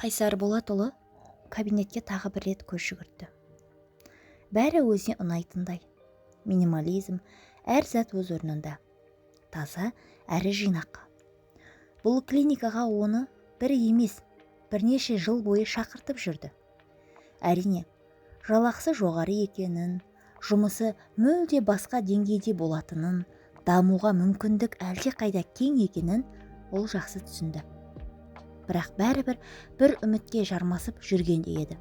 Қайсар Болатұлы кабинетке тағы бір рет көз жүгіртті. Бәрі өзіне ұнайтындай. Минимализм, әр зат өз орнында. Таза әрі жинақы. Бұл клиникаға оны бір емес, бірнеше жыл бойы шақыртып жүрді. Әрине, жалақысы жоғары екенін, жұмысы мүлде басқа деңгейде болатынын, дамуға мүмкіндік әлде қайда кең екенін ол жақсы түсінді. Бірақ бәрібір бір үмітке жармасып жүргенде еді.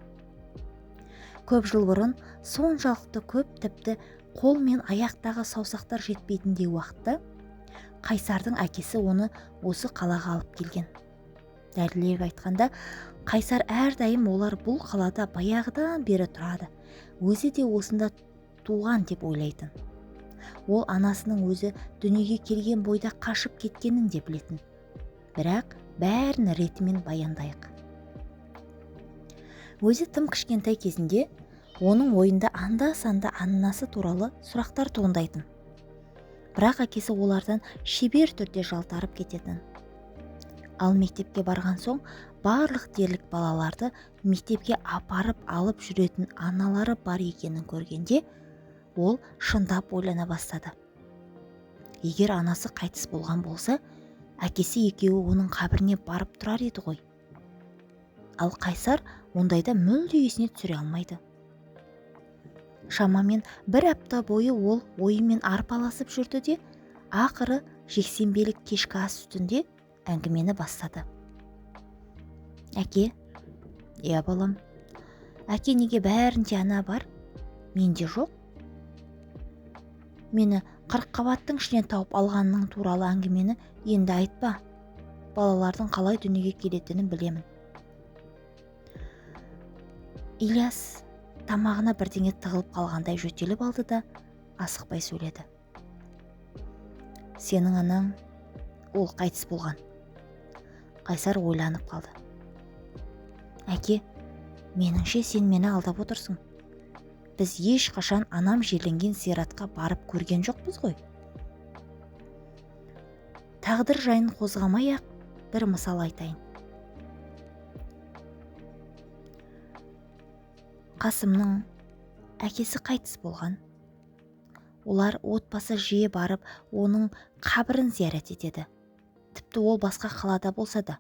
Көп жыл бұрын соншалықты көп, тіпті қол мен аяқтағы саусақтар жетпейтіндей уақытта Қайсардың әкесі оны осы қалаға алып келген. Дәлірек айтқанда, Қайсар әрдайым олар бұл қалада баяғыдан бері тұрады. Өзі де осында туған деп ойлайтын. Ол анасының өзі дүниеге келген бойда қашып кеткенін де білетін. Бірақ бәрін ретімен баяндайық. Өзі тым кішкентай кезінде оның ойында анда-санда анасы туралы сұрақтар туындайтын. Бірақ әкесі олардан шебер түрде жалтарып кететін. Ал мектепке барған соң барлық дерлік балаларды мектепке апарып алып жүретін аналары бар екенін көргенде, ол шындап ойлана бастады. Егер анасы қайтыс болған болса, әкесі екеуі оның қабіріне барып тұрар еді ғой. Ал Қайсар ондайда мүлде есіне түсіре алмайды. Шамамен бір апта бойы ол ойымен арпаласып жүрді де, ақыры жексенбілік кешкі ас үстінде әңгімені бастады. Әке, балам, әке неге бәрінде ана бар, менде жоқ? Мені 40 қабаттың ішінен тауып алғанның туралы әңгімені енді айтпа. Балалардың қалай дүниеге келетінін білемін. Ильяс тамағына бірдеңе тығылып қалғандай жөтеліп алды да асықпай сөйледі. Сенің анаң, ол қайтыс болған. Қайсар ойланып қалды. Әке, меніңше сен мені алдап отырсың. Біз ешқашан анам жерленген зиратқа барып көрген жоқпыз ғой. Тағдыр жайын қозғамай-ақ бір мысал айтайын. Қасымның әкесі қайтыс болған. Олар отбасы жиі барып, оның қабірін зиярат етеді. Тіпті ол басқа қалада болса да.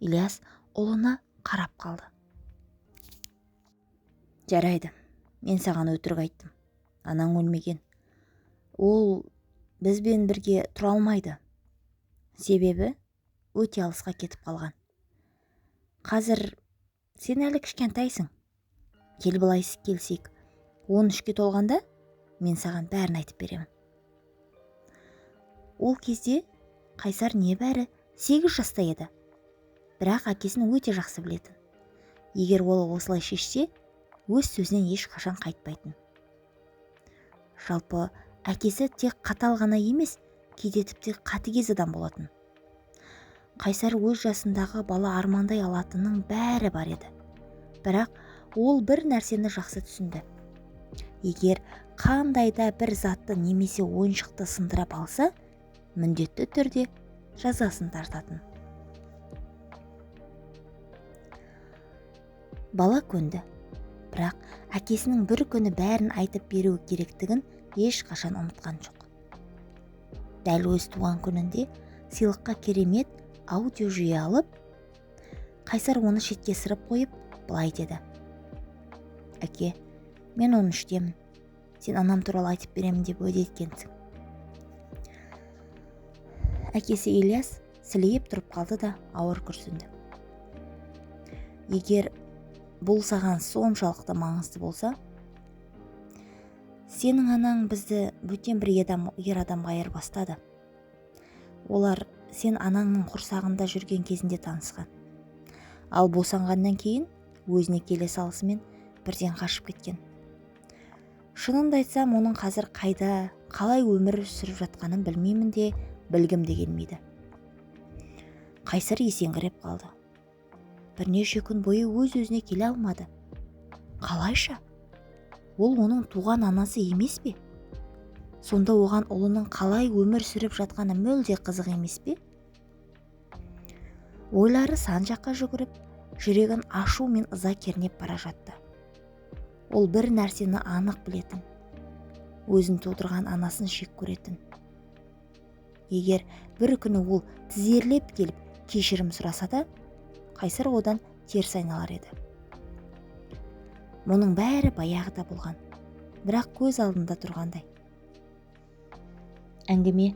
Ильяс ұлына қарап қалды. Жарайды, мен саған өтірік айттым. Анаң өлмеген. Ол бізбен бірге тұра алмайды. Себебі өте алысқа кетіп қалған. Қазір сен әлі кішкентайсың. Кел былай келсек, 13-ке толғанда мен саған бәрін айтып беремін. Ол кезде Қайсар небәрі 8 жаста еді. Бірақ әкесін өте жақсы білетін. Егер ол осылай шешсе, өз сөзінен ешқашан қайтпайтын. Жалпы әкесі тек қатал ғана емес, кейде тіпті қатыгез адам болатын. Қайсар өз жасындағы бала армандай алатынның бәрі бар еді. Бірақ ол бір нәрсені жақсы түсінді. Егер қандайда бір затты немесе ойыншықты сындырып алса, міндетті түрде жазасын тартатын. Бала көнді, бірақ әкесінің бір күні бәрін айтып беру керектігін ешқашан ұмытқан жоқ. Дәл өз туған күнінде сыйлыққа керемет аудио жүйе алып, Қайсар оны шетке сырып қойып, былай деді. Әке, мен 13-темін. Сен анам туралы айтып беремін деп уәде еткенсің. Әкесі Ильяс сілейіп тұрып қалды да ауыр күрсінді. Егер бұл саған соншалықты маңызды болса, сенің анаң бізді бөтен бір ер адамға айырбастады. Олар сен анаңның құрсағында жүрген кезінде танысқан. Ал босанғаннан кейін өзіне келе салысымен бірден қашып кеткен. Шынымды айтсам, оның қазір қайда, қалай өмір сүріп жатқанын білмеймін де, білгім де келмейді. Қайсар есеңгіреп қалды. Бірнеше күн бойы өз-өзіне келе алмады. Қалайша? Ол оның туған анасы емес пе? Сонда оған ұлының қалай өмір сүріп жатқаны мүлде қызық емес пе? Ойлары сан жаққа жүгіріп, жүрегін ашу мен ыза кернеп бара жатты. Ол бір нәрсені анық білетін, өзін тудырған анасын жек көретін. Егер бір күні ол тізерлеп келіп кешірім сұраса да, Қайсар одан теріс айналар еді. Мұның бәрі баяғыда болған, бірақ көз алдында тұрғандай. Әңгіме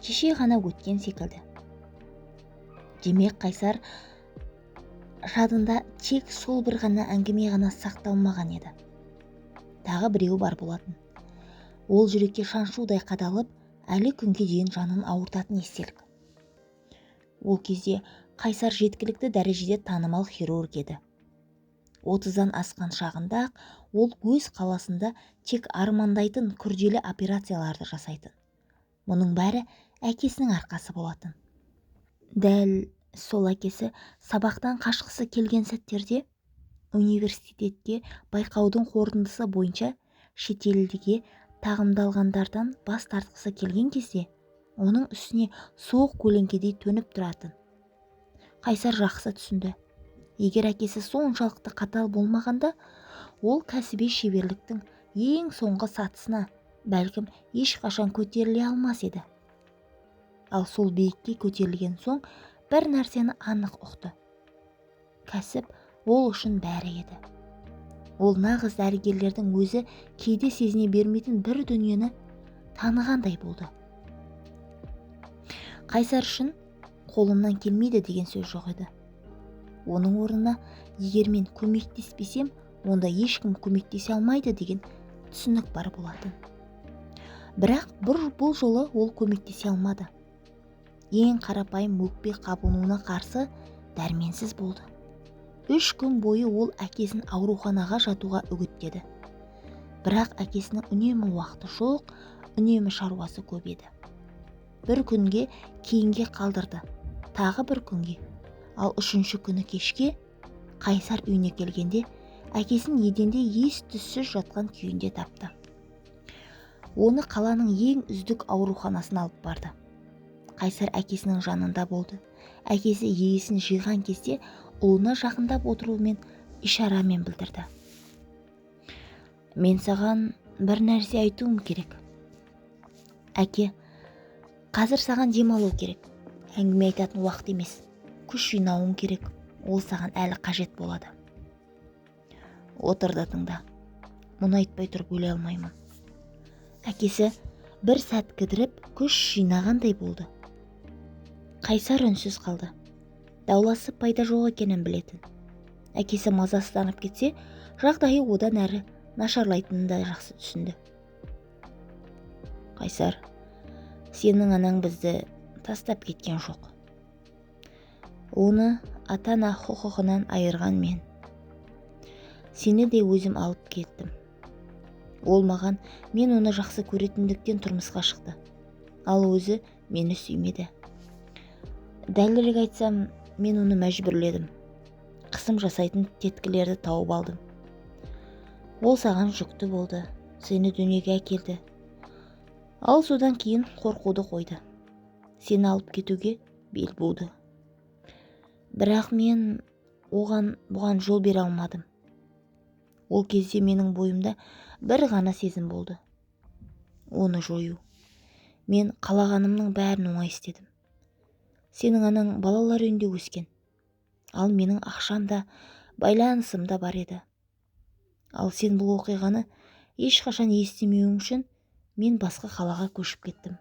кеше ғана өткен секілді. Демек Қайсар жадында тек сол бір ғана әңгіме ғана сақталмаған еді. Тағы біреу бар болатын. Ол жүрекке шаншудай қадалып, әлі күнге дейін жанын ауыртатын естелік. Ол кезде Қайсар жеткілікті дәрежеде танымал хирург еді. 30-дан асқан шағында ол өз қаласында тек армандайтын күрделі операцияларды жасайтын. Мұның бәрі әкесінің арқасы болатын. Дәл сол әкесі сабақтан қашқысы келген сәттерде университетке байқаудың қорытындысы бойынша шетелдіге тағымдалғандардан бас тартқысы келген кезде оның үстіне суық көлеңкедей төніп тұратын. Қайсар жақсы түсінді. Егер әкесі соншалықты қатал болмағанда, ол кәсіби шеберліктің ең соңғы сатысына бәлкім ешқашан көтеріле алмас еді. Ал сол биікке көтерілген соң бір нәрсені анық ұқты. Кәсіп ол үшін бәрі еді. Ол нағыз дәрігерлердің өзі кейде сезіне бермейтін бір дүниені танығандай болды. Қайсар үшін қолымнан келмейді деген сөз жоқ еді. Оның орнына, егер мен көмектеспесем, онда ешкім көмектесе алмайды деген түсінік бар болатын. Бірақ бұл жолы ол көмектесе алмады. Ең қарапайым өкпе қабынуына қарсы дәрменсіз болды. 3 күн бойы ол әкесін ауруханаға жатуға үгіттеді. Бірақ әкесінің үнемі уақыты жоқ, үнемі шаруасы көп еді. Бір күнге кейінге қалдырды, тағы бір күнге. Ал 3-ші күні кешке Қайсар үйіне келгенде әкесін еденде ес-түссіз жатқан күйінде тапты. Оны қаланың ең үздік ауруханасына алып барды. Қайсар әкесінің жанында болды. Әкесі есін жиған кезде ұлына жақындап отыруымен ишарамен білдірді. Мен саған бір нәрсе айтуым керек. Әке, қазір саған демалу керек. Әңгіме айтатын уақыт емес. Күш жинауың керек. Ол саған әлі қажет болады. Отыр да тыңда. Мұны айтпай тұрып өле алмаймын. Әкесі бір сәт кідіріп күш жинағандай болды. Қайсар үнсіз қалды. Дауласы пайда жоқ екенін білетін. Әкесі мазасызданып кетсе, жағдайы одан әрі нашарлайтынын да жақсы түсінді. Қайсар, сенің анаң бізді тастап кеткен жоқ. Оны ата-ана құқығынан айырған мен. Сені де өзім алып кеттім. Ол маған мен оны жақсы көретіндіктен тұрмысқа шықты. Ал өзі мені сүймеді. Дәлірек айтсам, мен оны мәжбүрледім. Қысым жасайтын теткілерді тауып алдым. Ол саған жүкті болды, сені дүниеге әкелді. Ал содан кейін қорқуды қойды. Сені алып кетуге бел буды. Бірақ мен бұған жол бере алмадым. Ол кезде менің бойымда бір ғана сезім болды. Оны жою. Мен қалағанымның бәрін оңай істедім. Сенің анаң балалар үйінде өскен. Ал менің ақшам да, байланысым да бар еді. Ал сен бұл оқиғаны ешқашан естімеуің үшін мен басқа қалаға көшіп кеттім.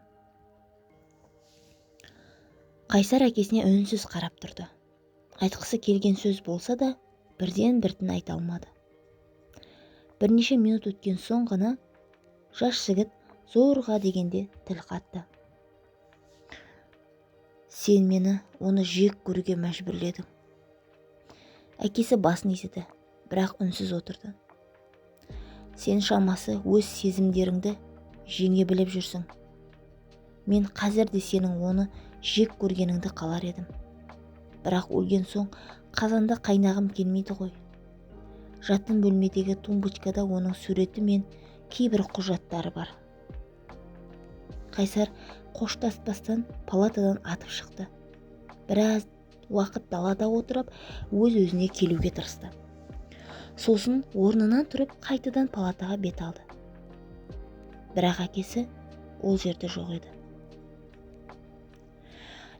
Қайсар әкесіне үнсіз қарап тұрды. Айтқысы келген сөз болса да, бірден-бірін айта алмады. Бірнеше минут өткен соң ғана жас жігіт зорға дегенде тіл қатты. Сен мені оны жек көруге мәжбүрледің. Әкесі басын изеді, бірақ үнсіз отырды. Сен шамасы өз сезімдеріңді жеңе біліп жүрсің. Мен қазір де сенің оны жек көргеніңді қалар едім. Бірақ өлген соң қазанда қайнағым келмейді ғой. Жатын бөлмедегі тумбочкада оның суреті мен кейбір құжаттары бар. Қайсар қоштаспастан палатадан атып шықты. Біраз уақыт далада отырып өз-өзіне келуге тырысты. Сосын орнынан тұрып қайтадан палатаға бет алды. Бірақ әкесі ол жерде жоқ еді.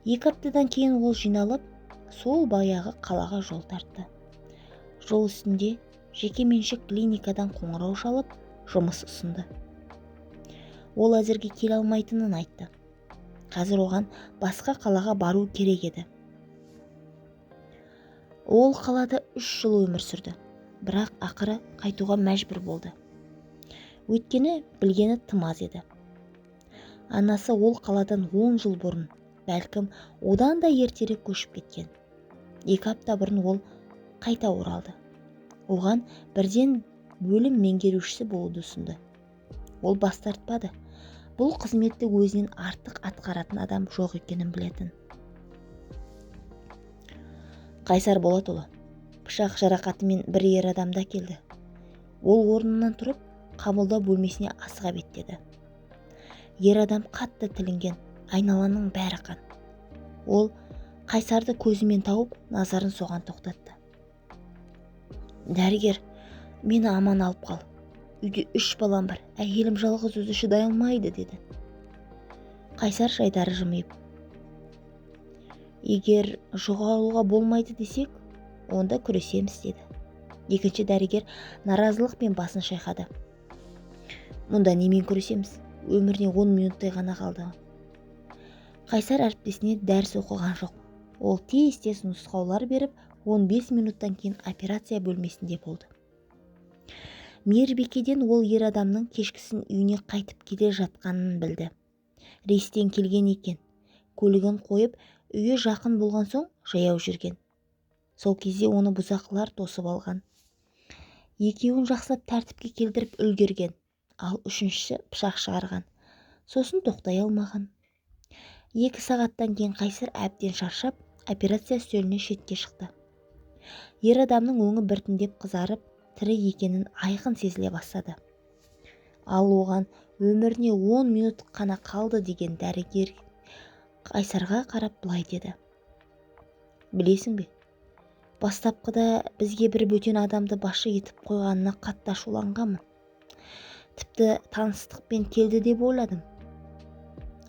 2 аптадан кейін ол жиналып, сол баяғы қалаға жол тартты. Жол үстінде жекеменшік клиникадан қоңырау шалып, жұмыс ұсынды. Ол әзірге келе алмайтынын айтты. Қазір оған басқа қалаға бару керек еді. Ол қалада 3 жыл өмір сүрді, бірақ ақыры қайтуға мәжбүр болды. Өйткені білгені тым аз еді. Анасы ол қаладан 10 жыл бұрын, бәлкім одан да ертерек көшіп кеткен. 2 апта бұрын ол қайта оралды. Оған бірден бөлім меңгерушісі болуды ұсынды. Ол бас тартпады. Бұл қызметті өзінен артық атқаратын адам жоқ екенін білетін. Қайсар Болатұлы пышақ жарақатымен бір ер адамда келді. Ол орнынан тұрып, қабылдау бөлмесіне асыға беттеді. Ер адам қатты тілінген, айналаның бәрі қан. Ол Қайсарды көзімен тауып, назарын соған тоқтатты. Дәрігер, мені аман алып қал. Үйде 3 балам бар, әйелім жалғыз өзі шыдай алмайды, деді. Қайсар шайдары жымиып, егер жоғалуға болмайды десек, онда күресеміз, деді. Екінші дәрігер наразылықпен басын шайқады. Мұнда немен күресеміз? Өміріне 10 минуттай ғана қалды. Қайсар әріптесіне дәріс оқыған жоқ. Ол тез-тез нұсқаулар беріп, 15 минуттан кейін операция бөлмесінде болды. Мейірбикеден ол ер адамның кешкісін үйіне қайтып келе жатқанын білді. Рейстен келген екен. Көлігін қойып, үйі жақын болған соң жаяу жүрген. Сол кезде оны бұзақылар тосып алған. Екеуін жақсылап тәртіпке келтіріп үлгерген, ал үшіншісі пышақ шығарған. Сосын тоқтай алмаған. 2 сағаттан кейін Қайсар әбден шаршап, операция үстеліне шетке шықты. Ер адамның өңі біртіндеп қызарып, тірі екенін айқын сезіле бастады. Ал оған өміріне 10 минут қана қалды деген дәрігер Қайсарға қарап былай деді. Білесің бе, бастапқыда бізге бір бөтен адамды басшы етіп қойғанына қатты ашуланғанмын. Тіпті таныстықпен келді деп ойладым.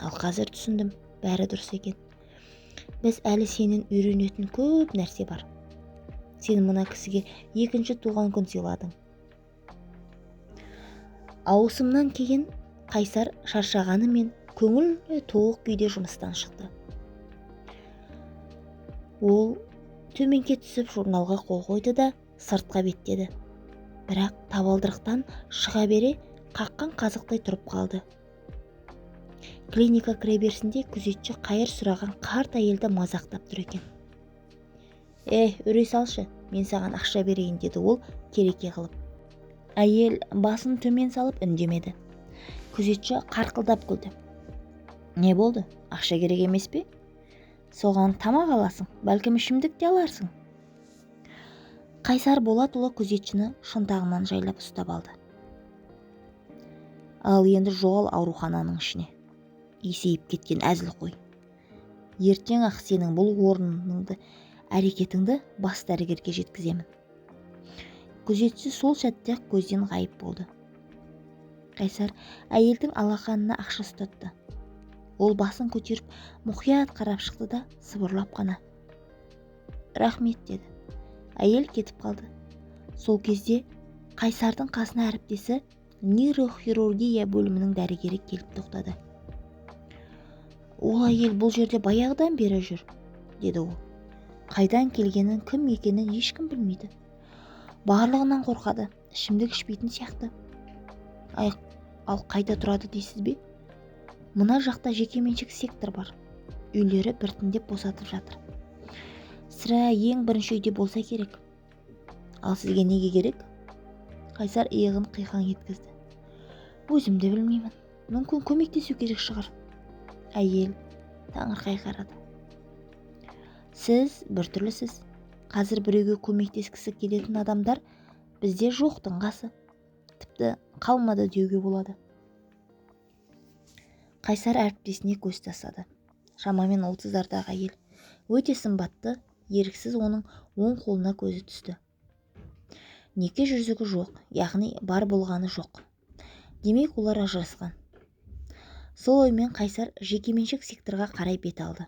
Ал қазір түсіндім, бәрі дұрыс екен. Біз әлі сенен үйренетін көп нәрсе бар. Сен мына кісіге 2-ші туған күн сыйладың. Ауысымнан кейін Қайсар шаршағаны мен көңілі тоқ күйде жұмыстан шықты. Ол төменге түсіп журналға қол қойды да сыртқа беттеді. Бірақ табалдырықтан шыға бере қаққан қазықтай тұрып қалды. Клиника кіреберісінде күзетші қайыр сұраған қарт әйелді мазақтап тұр екен. Үре салшы, мен саған ақша берейін, деді ол кереке қылып. Әйел басын төмен салып үндемеді. Күзетші қарқылдап күлді. Не болды? Ақша керек емес пе? Соған тамақ аласың, бәлкім ішімдік те аларсың. Қайсар Болатұлы күзетшіні шынтағынан жайлап ұстап алды. Ал енді жоғал аурухананың ішіне. Есейіп кеткен әзіл қой. Ертең ақ сенің бұл орныңды, әрекетіңді бас дәрігерге жеткіземін. Күзетші сол сәтте көзден ғайып болды. Қайсар әйелдің алақанына ақша ұстатты. Ол басын көтеріп, мұқият қарап шықты да сыбырлап қана. Рахмет, деді. Әйел кетіп қалды. Сол кезде Қайсардың қасына әріптесі нейрохирургия бөлімінің дәрігері келіп тоқтады. Ол әйел бұл жерде баяғыдан бері жүр, деді ол. Қайдан келгенін, кім екенін ешкім білмейді. Барлығынан қорқады, ішімдік ішпейтін сияқты. Ал қайда тұрады дейсіз бе? Мына жақта жекеменшік сектор бар. Үйлері біртіндеп босатып жатыр. Сірә ең бірінші үйде болса керек. Ал сізге неге керек? Қайсар иығын қиқаң еткізді. Өзімді білмеймін. Мүмкін көмектесу керек шығар. Әйел таңырқай қарады. Сіз біртүрлісіз. Қазір біреуге көмектескісі келетін адамдар бізде жоқтың қасы. Тіпті қалмады деуге болады. Қайсар әріптесіне көз тастады. Шамамен 30-зардағы әйел. Өте сымбатты, еріксіз оның оң қолына көзі түсті. Неке жүзігі жоқ, яғни бар болғаны жоқ. Демек олар ажырасқан. Сол оймен Қайсар жекеменшік секторға қарай бет алды.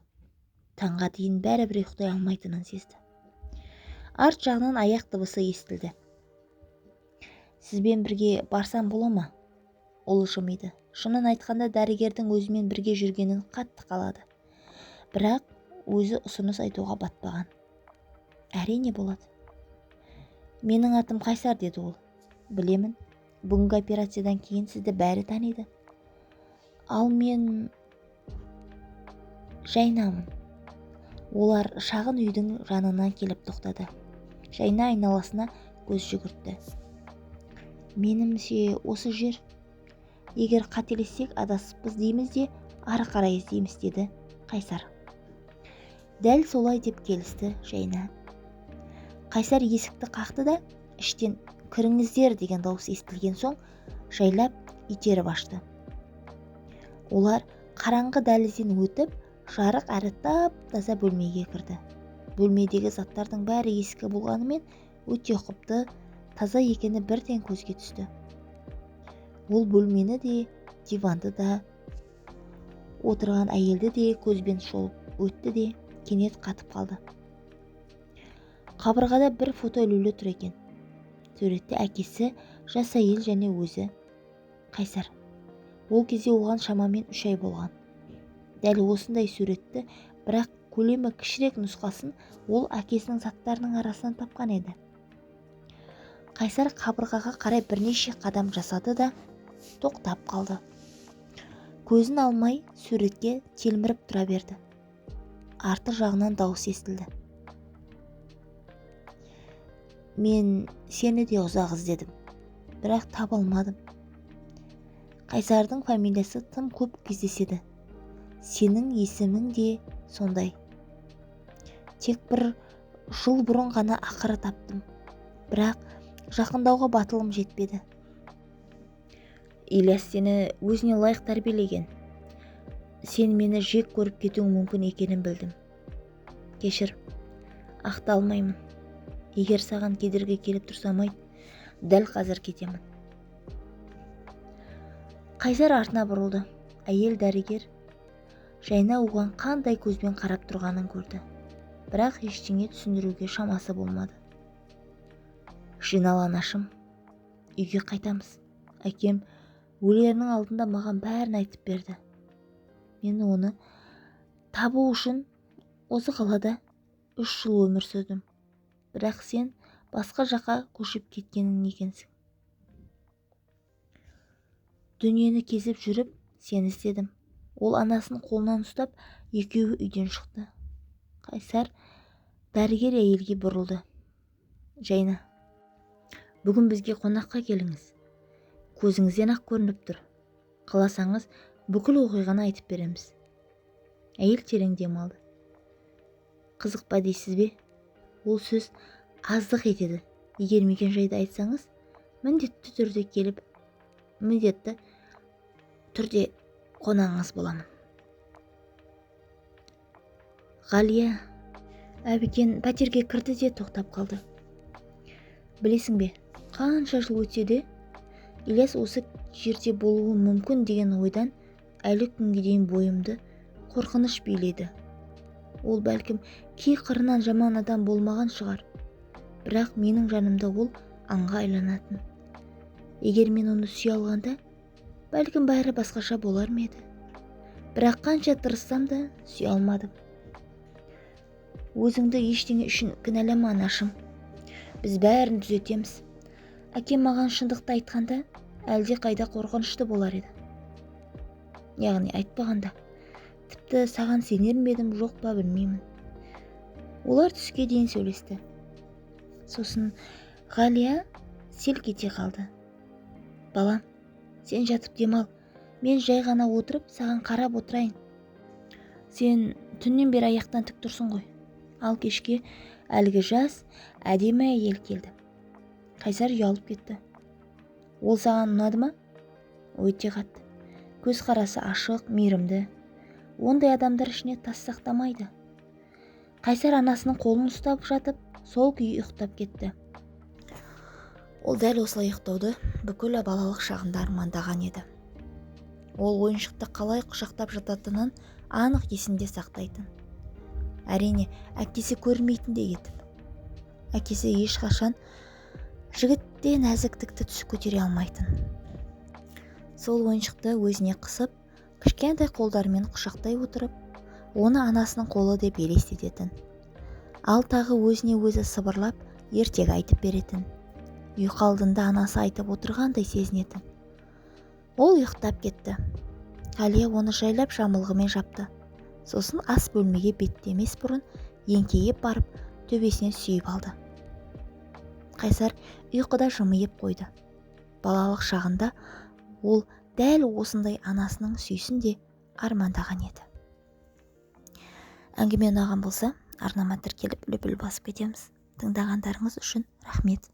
Таңға дейін бәрібір ұйықтай алмайтынын сезді. Арт жағынан аяқ дыбысы естілді. Сізбен бірге барсам бола ма? Ол жымиды. Шынын айтқанда дәрігердің өзімен бірге жүргенін қатты қалады. Бірақ өзі ұсыныс айтуға батпаған. Әрине болады. Менің атым Қайсар, деді ол. Білемін, бүгінгі операциядан кейін сізді бәрі таниды. Ал мен Жайнамын. Олар шағын үйдің жанына келіп тоқтады. Жайна айналасына көз жүгіртті. Менімше осы жер. Егер қателессек адаспыз дейміз де, ары қарай іздейміз, деді Қайсар. Дәл солай деп келісті Жайна. Қайсар есікті қақты да, іштен кіріңіздер деген дауыс естілген соң, жайлап итеріп ашты. Олар қараңғы дәлізден өтіп, жарық әрі тап-таза бөлмеге кірді. Бөлмедегі заттардың бәрі ескі болғанымен өте құпты, таза екені бірден көзге түсті. Ол бөлмені де, диванды да, отырған әйелді де көзбен шолып өтті де кенет қатып қалды. Қабырғада бір фото ілулі тұр екен. Суретте әкесі, жас әйел және өзі Қайсар. Ол кезде оған шамамен 3 ай болған. Дәл осындай суретті, бірақ көлемі кішірек нұсқасын ол әкесінің заттарының арасынан тапқан еді. Қайсар қабырғаға қарай бірнеше қадам жасады да тоқтап қалды. Көзін алмай суретке телміріп тұра берді. Арты жағынан дауыс естілді. Мен сені де ұзақ іздедім, бірақ таба алмадым. Қайсардың фамилиясы тым көп кездеседі. Сенің есімің де сондай. Тек бір жыл бұрын ғана ақыры таптым, бірақ жақындауға батылым жетпеді. Ильяс сені өзіне лайық тәрбиелеген. Сен мені жек көріп кетуің мүмкін екенін білдім. Кешір, ақталмаймын. Егер саған кедергі келіп тұрсам айт, дәл қазір кетемін. Қайсар артына бұрылды. Әйел дәрігер Жайна оған қандай көзбен қарап тұрғанын көрді. Бірақ ештеңе түсіндіруге шамасы болмады. Жинал анашым, үйге қайтамыз. Әкем өлерінің алдында маған бәрін айтып берді. Мен оны табу үшін осы қалада 3 жыл өмір сүрдім. Бірақ сен басқа жаққа көшіп кеткенің екенсің. Дүниені кезіп жүріп, сен іздедім. Ол анасын қолынан ұстап, екеуі үйден шықты. Қайсар дәрігер әйелге бұрылды. Жайна, бүгін бізге қонаққа келіңіз. Көзіңізден ақ көрініп тұр. Қаласаңыз, бүкіл оқиғаны айтып береміз. Әйел терең дем алды. Қызық па дейсіз бе? Ол сөз аздық етеді. Егер мекен жайды айтсаңыз, міндетті түрде қонағыңыз боламын. Ғалия, әбікен пәтерге кірді де тоқтап қалды. Білесің бе, қанша жыл өтсе де, Ильяс осы жерде болуы мүмкін деген ойдан әлі күнге дейін бойымды қорқыныш биледі. Ол бәлкім кей қырынан жаман адам болмаған шығар, бірақ менің жанымда ол аңға айланатын. Егер мен оны сүйе алғанда, бәлкім бәрі басқаша болар ма еді. Бірақ қанша тырыссам да сүйе алмадым. Өзіңді ештеңе үшін кінәлама, анашым. Біз бәрін түзетеміз. Әкем маған шындықты айтқанда, әлде қайда қорқынышты болар еді. Яғни айтпағанда. Тіпті саған сенер ме едім, жоқ па білмеймін. Олар түске дейін сөйлесті. Сосын Ғалия селк ете қалды. Балам, сен жатып демал. Мен жай ғана отырып, саған қарап отырайын. Сен түннен бері аяқтан тік тұрсың ғой. Ал кешке әлгі жас, әдемі әйел келді. Қайсар ұялып кетті. Ол саған ұнады ма? Өте қатты. Көз қарасы ашық, мейірімді. Ондай адамдар ішіне тас сақтамайды. Қайсар анасының қолын ұстап жатып, сол күйі ұйықтап кетті. Ол дәл осылай ұйықтауды бүкіл балалық шағында армандаған еді. Ол ойыншықты қалай құшақтап жататынын анық есінде сақтайтын. Әрине, әкесі көрмейтіндей етіп. Әкесі ешқашан жігітте нәзіктікті түсіп көтере алмайтын. Сол ойыншықты өзіне қысып, кішкентай қолдарымен құшақтай отырып, оны анасының қолы деп елестететін. Ал тағы өзіне өзі сыбырлап, ертегі айтып беретін. Ұйқы алдында анасы айтып отырғандай сезінетін. Ол ұйықтап кетті. Әлия оны жайлап жамылғымен жапты. Сосын ас бөлмеге беттемес бұрын еңкейіп барып, төбесінен сүйіп алды. Қайсар ұйқыда жымиып қойды. Балалық шағында ол дәл осындай анасының сүйсін де армандаған еді. Әңгіме ұнаған болса, арнама тіркеліп лүпіл басып кетеміз. Тыңдағандарыңыз үшін рахмет.